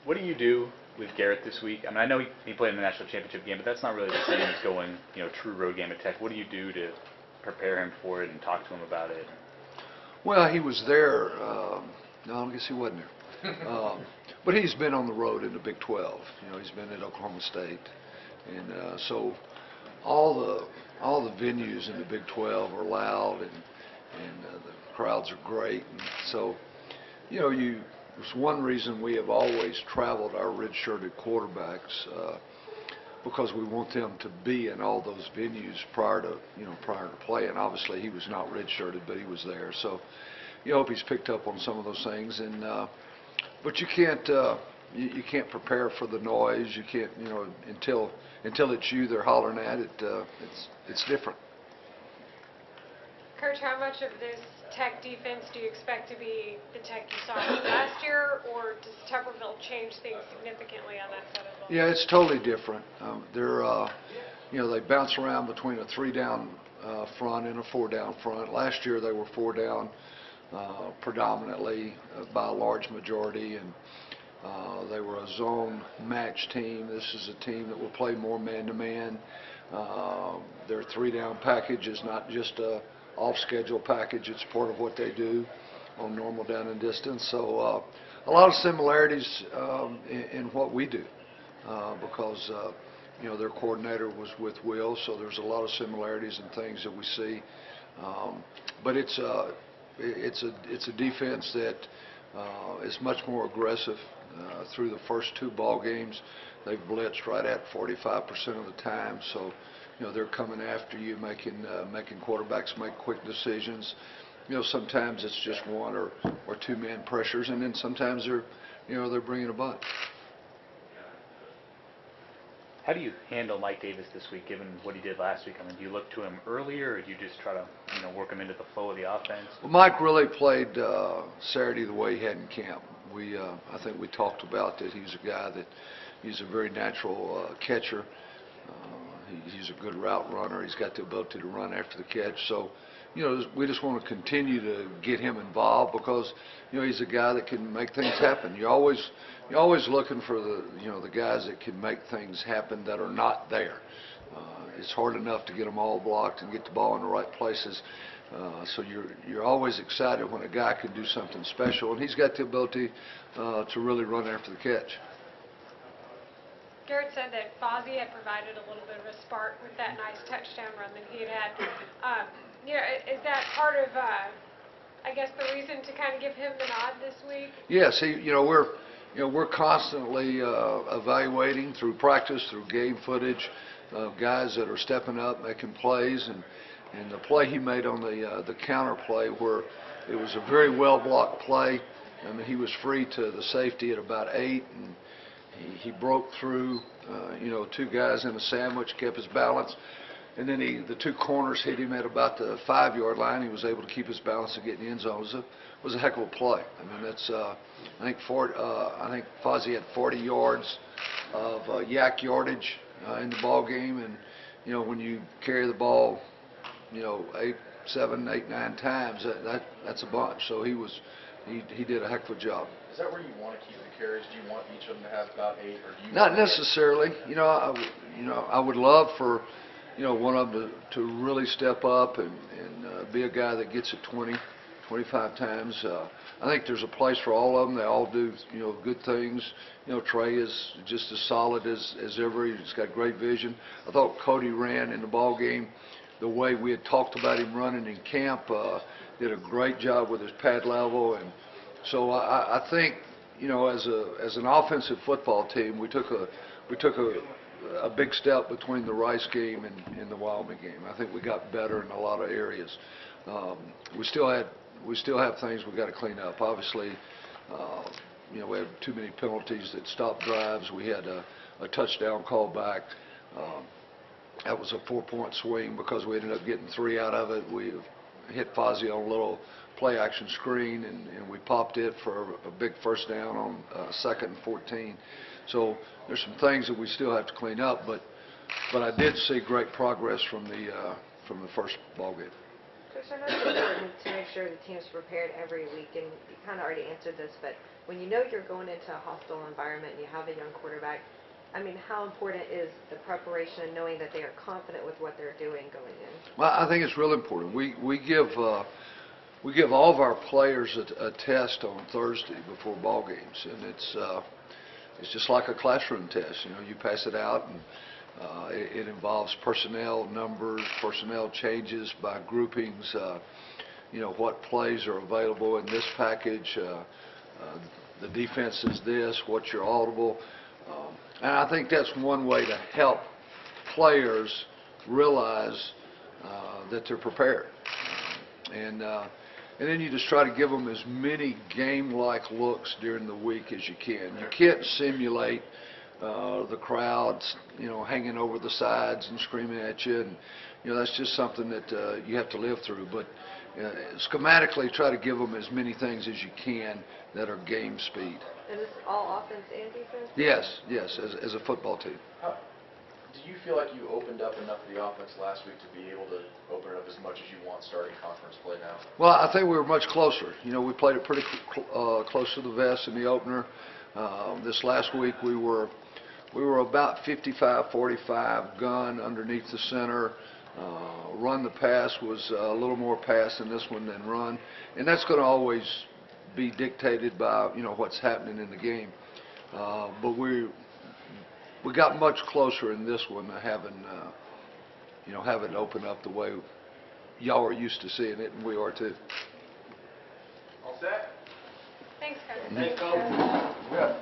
What do you do with Garrett this week? I mean, I know he played in the national championship game, but that's not really the same as going, true road game at Tech. What do you do to prepare him for it and talk to him about it? Well, he was there. No, I guess he wasn't there. But he's been on the road in the Big 12. He's been at Oklahoma State, and so all the venues in the Big 12 are loud, and the crowds are great. And so, it's one reason we have always traveled our red-shirted quarterbacks, because we want them to be in all those venues prior to playing. Obviously, he was not red-shirted, but he was there. So, you hope he's picked up on some of those things. And but you can't prepare for the noise. You can't, until it's you they're hollering at it. It's different. Coach, how much of this Tech defense do you expect to be the Tech you saw last year, or does Tuberville change things significantly on that side of the ball? Yeah, it's totally different. They bounce around between a 3-down front and a 4-down front. Last year they were 4-down predominantly by a large majority, and they were a zone match team. This is a team that will play more man-to-man. Their 3-down package is not just a off-schedule package. It's part of what they do on normal down and distance. So a lot of similarities in what we do, because their coordinator was with Will, so there's a lot of similarities and things that we see. But it's a defense that is much more aggressive. Through the first 2 ball games, they've blitzed right at 45% of the time. So they're coming after you, making quarterbacks make quick decisions. Sometimes it's just 1 or 2 man pressures, and then sometimes they're bringing a bunch. How do you handle Mike Davis this week, given what he did last week? I mean, do you look to him earlier, or do you just try to work him into the flow of the offense? Well, Mike really played Saturday the way he had in camp. I think we talked about that. He's a guy that he's a very natural catcher. He's a good route runner. He's got the ability to run after the catch. So, we just want to continue to get him involved, because he's a guy that can make things happen. You're always looking for the guys that can make things happen that are not there. It's hard enough to get them all blocked and get the ball in the right places. So you're always excited when a guy can do something special, and he's got the ability to really run after the catch. Garrett said that Fozzie had provided a little bit of a spark with that nice touchdown run that he had. Is that part of, I guess, the reason to kind of give him the nod this week? Yes, we're constantly evaluating through practice, through game footage, guys that are stepping up, making plays, and the play he made on the counter play, where it was a very well blocked play. I mean, he was free to the safety at about 8, and he broke through, 2 guys in a sandwich, kept his balance, and then the 2 corners hit him at about the 5-yard line. He was able to keep his balance and get in the end zone. It was a heck of a play. I mean, that's I think Fozzie had 40 yards of yak yardage in the ball game, and when you carry the ball, 7, 8, 9 times, that's a bunch. So he did a heck of a job. Is that where you want to keep the carries? Do you want each of them to have about 8, or do you? Not necessarily. I would love for one of them to really step up and be a guy that gets it 20, 25 times. I think there's a place for all of them. They all do good things. Trey is just as solid as ever. He's got great vision. I thought Cody ran in the ball game the way we had talked about him running in camp. Did a great job with his pad level, and so I think as an offensive football team, we took a big step between the Rice game and the Wyoming game. I think we got better in a lot of areas. We still have things we got to clean up. Obviously, we had too many penalties that stopped drives. We had a touchdown call back. That was a 4-point swing because we ended up getting 3 out of it. We hit Fozzie on a little play-action screen, and we popped it for a big first down on 2nd and 14. So there's some things that we still have to clean up, but I did see great progress from the first ball game. Coach, I know it's important to make sure the team's prepared every week, and you kind of already answered this, but when you know you're going into a hostile environment and you have a young quarterback, I mean, how important is the preparation and knowing that they are confident with what they're doing going in? Well, I think it's real important. We give all of our players a test on Thursday before ball games, and it's just like a classroom test. You know, you pass it out, and it involves personnel numbers, personnel changes by groupings. You know, what plays are available in this package. The defense is this. What's your audible? And I think that's one way to help players realize that they're prepared. And then you just try to give them as many game-like looks during the week as you can. You can't simulate the crowds, you know, hanging over the sides and screaming at you. And, you know, that's just something that you have to live through. But schematically, try to give them as many things as you can that are game speed. And this is all offense and defense? Yes, as a football team. Do you feel like you opened up enough of the offense last week to be able to open it up as much as you want starting conference play now? Well, I think we were much closer. You know, we played it pretty close to the vest in the opener. This last week we were about 55-45 gun underneath the center. Run the pass was a little more pass in this one than run, and that's going to always be dictated by, you know, what's happening in the game. But we got much closer in this one, having it open up the way y'all are used to seeing it, and we are too. All set? Thanks, Coach. Thanks, Coach. Yeah.